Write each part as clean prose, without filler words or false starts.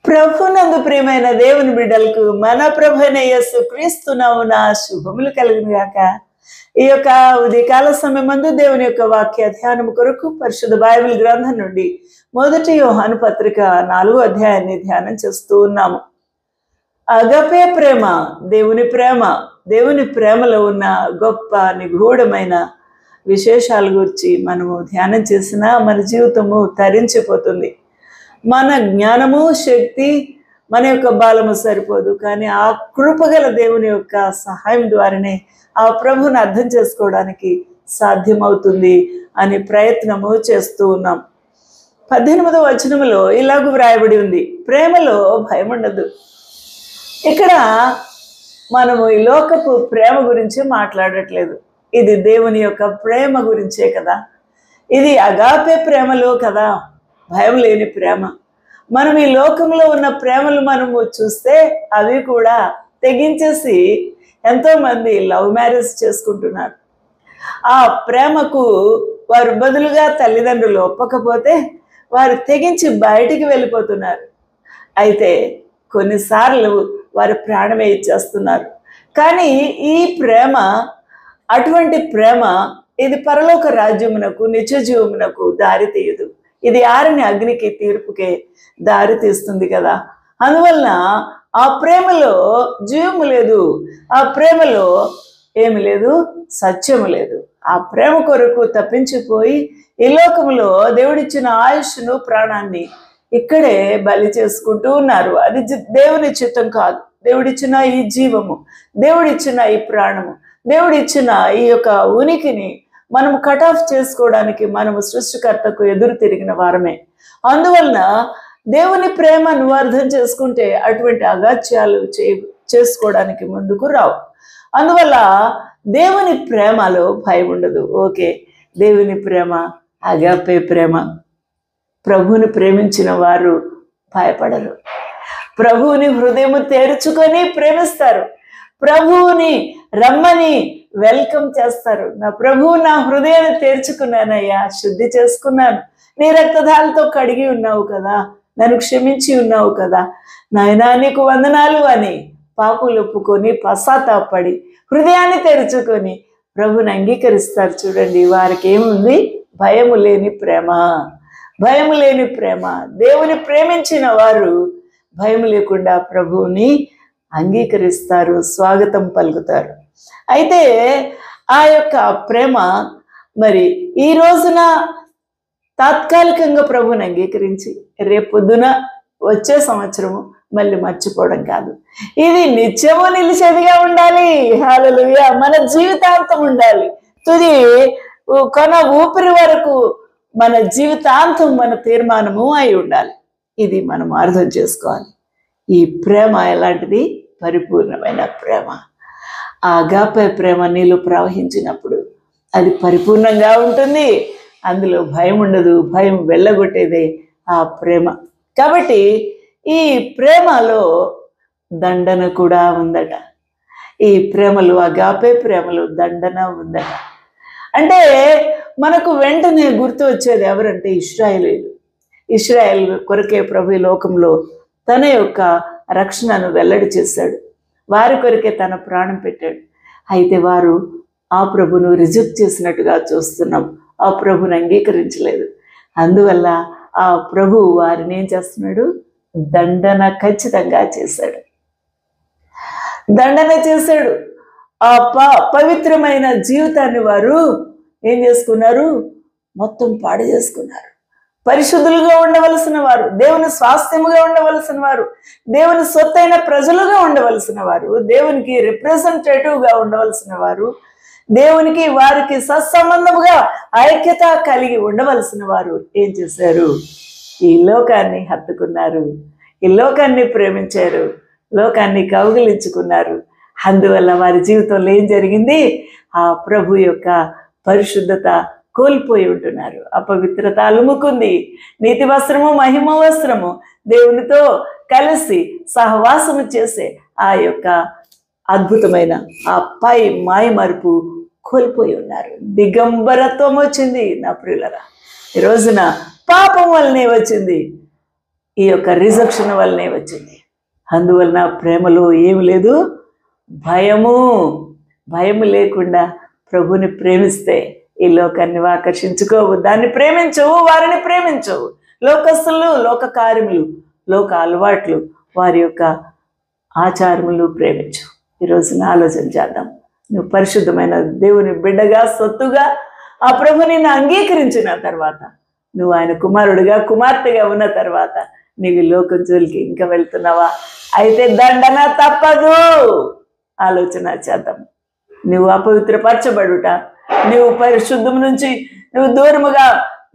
ప్రభునందు ప్రియమైన దేవుని బిడ్డలకు మన ప్రభువైన యేసు క్రీస్తు నామమున శుభములు కలుగును గాక. ఈ యొక్క ఉదయకాల సమయమందు దేవుని యొక్క వాక్య ధ్యానం కొరకు పరిశుద్ధ బైబిల్ గ్రంథం నుండి 1 యోహాను పత్రిక 4వ అధ్యాయాన్ని ధ్యానం చేస్తూ ఉన్నాము. అగపే ప్రేమ, దేవుని ప్రేమలో ఉన్న గొప్ప నిగూఢమైన విశేషాల గురించి మనము ధ్యానం చేసినా మన జీవితము తరించిపోతుంది. మన జ్ఞానము, శక్తి, మన యొక్క బలము సరిపోదు. కానీ ఆ కృపగల దేవుని యొక్క సహాయం ద్వారానే ఆ ప్రభుని అర్థం చేసుకోవడానికి సాధ్యమవుతుంది అని ప్రయత్నము చేస్తూ ఉన్నాం. 18వ వచనములో ఇలాగూ వ్రాయబడి ఉంది, ప్రేమలో భయం ఉండదు. ఇక్కడ మనము ఈ లోకపు ప్రేమ గురించి మాట్లాడట్లేదు. ఇది దేవుని యొక్క ప్రేమ గురించే కదా. ఇది అగాపే ప్రేమలో కదా, భయం లేని ప్రేమ. మనం ఈ లోకంలో ఉన్న ప్రేమలు మనము చూస్తే అవి కూడా తెగించేసి ఎంతోమంది లవ్ మ్యారేజ్ చేసుకుంటున్నారు. ఆ ప్రేమకు వారు బదులుగా తల్లిదండ్రులు ఒప్పకపోతే వారు తెగించి బయటికి వెళ్ళిపోతున్నారు. అయితే కొన్నిసార్లు వారు ప్రాణమే ఇచ్చేస్తున్నారు. కానీ ఈ ప్రేమ, అటువంటి ప్రేమ, ఇది పరలోక రాజ్యమునకు, నిత్య జీవమునకు దారి తీయదు. ఇది ఆరిని అగ్నికి, తీర్పుకే దారి తీస్తుంది కదా. అందువలన ఆ ప్రేమలో జీవము లేదు, ఆ ప్రేమలో ఏమి లేదు, సత్యము లేదు. ఆ ప్రేమ కొరకు తప్పించిపోయి ఈ లోకంలో దేవుడిచ్చిన ఆయుష్ను, ప్రాణాన్ని ఇక్కడే బలి చేసుకుంటూ ఉన్నారు. అది దేవుని చిత్తం కాదు. దేవుడిచ్చిన ఈ జీవము, దేవుడిచ్చిన ఈ ప్రాణము, దేవుడిచ్చిన ఈ యొక్క ఉనికిని మనము కట్ ఆఫ్ చేసుకోవడానికి మనము సృష్టికర్తకు ఎదురు తిరిగిన వారమే. అందువలన దేవుని ప్రేమ నువ్వు అర్థం చేసుకుంటే అటువంటి అగాత్యాలు చేసుకోవడానికి ముందుకు రావు. అందువల్ల దేవుని ప్రేమలో భయం ఉండదు. ఓకే, దేవుని ప్రేమ అగాపే ప్రేమ. ప్రభువుని ప్రేమించిన వారు భయపడరు. ప్రభువుని హృదయము తెరుచుకొని ప్రేమిస్తారు. ప్రభువుని రమ్మని వెల్కమ్ చేస్తారు. నా ప్రభువు నా హృదయాన్ని తెరుచుకున్నానయ్యా, శుద్ధి చేసుకున్నాను, నీ రక్తధాలతో కడిగి ఉన్నావు కదా, నన్ను క్షమించి ఉన్నావు కదా, నాయనా నీకు వందనాలు అని పాపులు ఒప్పుకొని పశ్చాత్తాపడి హృదయాన్ని తెరుచుకొని ప్రభుని అంగీకరిస్తారు. చూడండి, వారికి ఏముంది? భయము లేని ప్రేమ. భయము లేని ప్రేమ. దేవుని ప్రేమించిన వారు భయం లేకుండా ప్రభువుని అంగీకరిస్తారు, స్వాగతం పలుకుతారు. అయితే ఆ యొక్క ప్రేమ మరి ఈ రోజున తాత్కాలికంగా ప్రభువుని అంగీకరించి రేపొద్దున వచ్చే సంవత్సరము మళ్ళీ మర్చిపోవడం కాదు. ఇది నిత్యము నిలిచేదిగా ఉండాలి. హల్లెలూయా. మన జీవితాంతం ఉండాలి. తుది కొన ఊపిరి వరకు మన జీవితాంతం మన తీర్మానము అయి ఉండాలి. ఇది మనం అర్థం చేసుకోవాలి. ఈ ప్రేమ ఎలాంటిది? పరిపూర్ణమైన ప్రేమ. ఆ అగాపే ప్రేమ నీలో ప్రవహించినప్పుడు అది పరిపూర్ణంగా ఉంటుంది. అందులో భయం ఉండదు. భయం వెళ్ళగొట్టేదే ఆ ప్రేమ. కాబట్టి ఈ ప్రేమలో దండన కూడా ఉందట. ఈ ప్రేమలో, అగాపే ప్రేమలో దండన ఉందట. అంటే మనకు వెంటనే గుర్తు వచ్చేది ఎవరంటే ఇశ్రాయేలీయులు. ఇశ్రాయేల్ కొరకే ప్రభు లోకంలో తన యొక్క రక్షణను వెల్లడి చేశాడు. వారి కొరకే తన ప్రాణం పెట్టాడు. అయితే వారు ఆ ప్రభును రిజెక్ట్ చేసినట్టుగా చూస్తున్నాం. ఆ ప్రభుని అంగీకరించలేదు. అందువల్ల ఆ ప్రభు వారిని ఏం చేస్తున్నాడు? దండన ఖచ్చితంగా చేశాడు. దండన చేశాడు. ఆ పవిత్రమైన జీవితాన్ని వారు ఏం చేసుకున్నారు? మొత్తం పాడు చేసుకున్నారు. పరిశుద్ధులుగా ఉండవలసిన వారు, దేవుని స్వాస్థ్యముగా ఉండవలసిన వారు, దేవుని సొత్తైన ప్రజలుగా ఉండవలసిన వారు, దేవునికి రిప్రజెంటేటివ్గా ఉండవలసిన వారు, దేవునికి వారికి సత్సంబంధముగా ఐక్యత కలిగి ఉండవలసిన వారు ఏం చేశారు? ఈ లోకాన్ని హత్తుకున్నారు, ఈ లోకాన్ని ప్రేమించారు, లోకాన్ని కౌగిలించుకున్నారు. అందువల్ల వారి జీవితంలో ఏం జరిగింది? ఆ ప్రభు యొక్క పరిశుద్ధత కోల్పోయి ఉంటున్నారు. అపవిత్రత అలుముకుంది. నీతి వస్త్రము, మహిమ వస్త్రము, దేవునితో కలిసి సహవాసము చేసే ఆ యొక్క అద్భుతమైన ఆ పై మాయమరుపు కోల్పోయి ఉన్నారు. దిగంబరత్వం వచ్చింది. నా ప్రియులరా, ఈ రోజున పాపం వల్లనే వచ్చింది. ఈ యొక్క రిజెక్షన్ వల్లనే వచ్చింది. అందువలన ప్రేమలో ఏమి లేదు, భయము లేకుండా ప్రభుని ప్రేమిస్తే ఈ లోకాన్ని ఆకర్షించుకోవు. దాన్ని ప్రేమించవు, వారిని ప్రేమించవు. లోకస్తులు, లోక కార్యములు, లోక అలవాట్లు, వారి యొక్క ఆచారములు ప్రేమించు. ఈరోజున ఆలోచన చేద్దాం. నువ్వు పరిశుద్ధమైన దేవుని బిడ్డగా, సొత్తుగా ఆ ప్రభుని అంగీకరించిన తర్వాత, నువ్వు ఆయన కుమారుడిగా, కుమార్తెగా ఉన్న తర్వాత నీవు లోకం జోలికి ఇంకా వెళ్తున్నావా? అయితే దండన తప్పదు. ఆలోచన చేద్దాం. నువ్వు అపవిత్రపరచబడుట, నువ్వు పరిశుద్ధం నుంచి నువ్వు దూరముగా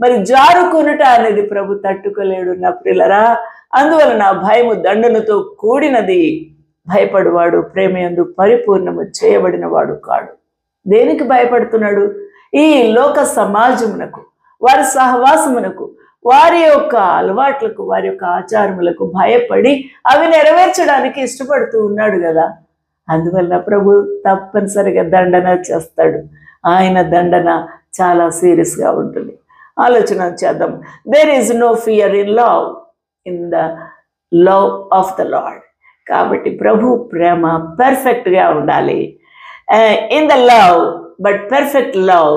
మరి జారుకొనుట అనేది ప్రభు తట్టుకోలేడు నా ప్రియులరా. అందువలన భయము దండనతో కూడినది. భయపడువాడు ప్రేమయందు పరిపూర్ణము చేయబడిన వాడు కాడు. దేనికి భయపడుతున్నాడు? ఈ లోక సమాజమునకు, వారి సహవాసమునకు, వారి యొక్క అలవాట్లకు, వారి యొక్క ఆచారములకు భయపడి అవి నెరవేర్చడానికి ఇష్టపడుతూ ఉన్నాడు కదా. అందువల్ల ప్రభు తప్పనిసరిగా దండన చేస్తాడు. ఆయన దండన చాలా సీరియస్గా ఉంటుంది. ఆలోచన చేద్దాం. There is no fear in love, in the love of the Lord. కాబట్టి ప్రభు ప్రేమ పర్ఫెక్ట్గా ఉండాలి. In the love, but perfect love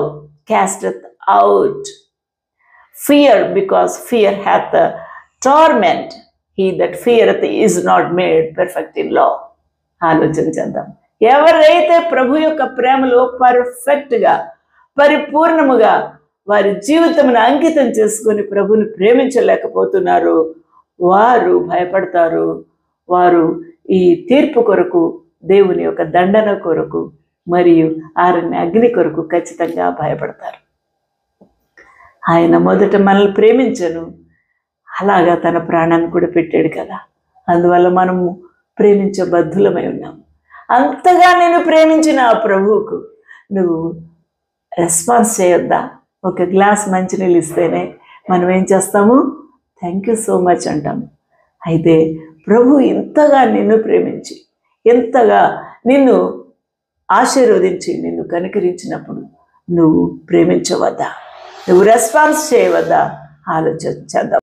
casteth out fear, because fear hath torment. He that feareth is not made perfect in love. ఆలోచన చేద్దాం. ఎవరైతే ప్రభు యొక్క ప్రేమలో పర్ఫెక్ట్గా, పరిపూర్ణముగా వారి జీవితమును అంకితం చేసుకొని ప్రభుని ప్రేమించలేకపోతున్నారో వారు భయపడతారు. వారు ఈ తీర్పు కొరకు, దేవుని యొక్క దండన కొరకు, మరియు ఆరని అగ్ని కొరకు ఖచ్చితంగా భయపడతారు. ఆయన మొదట మనల్ని ప్రేమించను, అలాగా తన ప్రాణాన్ని కూడా పెట్టాడు కదా. అందువల్ల మనము ప్రేమించబద్ధులమై ఉన్నాము. అంతగా నేను ప్రేమించిన ఆ ప్రభువుకు నువ్వు రెస్పాన్స్ చేయొద్దా? ఒక గ్లాస్ మంచినీళ్ళు ఇస్తేనే మనం ఏం చేస్తాము? థ్యాంక్ యూ సో మచ్ అంటాము. అయితే ప్రభు ఇంతగా నిన్ను ప్రేమించి, ఎంతగా నిన్ను ఆశీర్వదించి, నిన్ను కనికరించినప్పుడు నువ్వు ప్రేమించవద్దా? నువ్వు రెస్పాన్స్ చేయవద్దా? ఆలోచన చేద్దాం.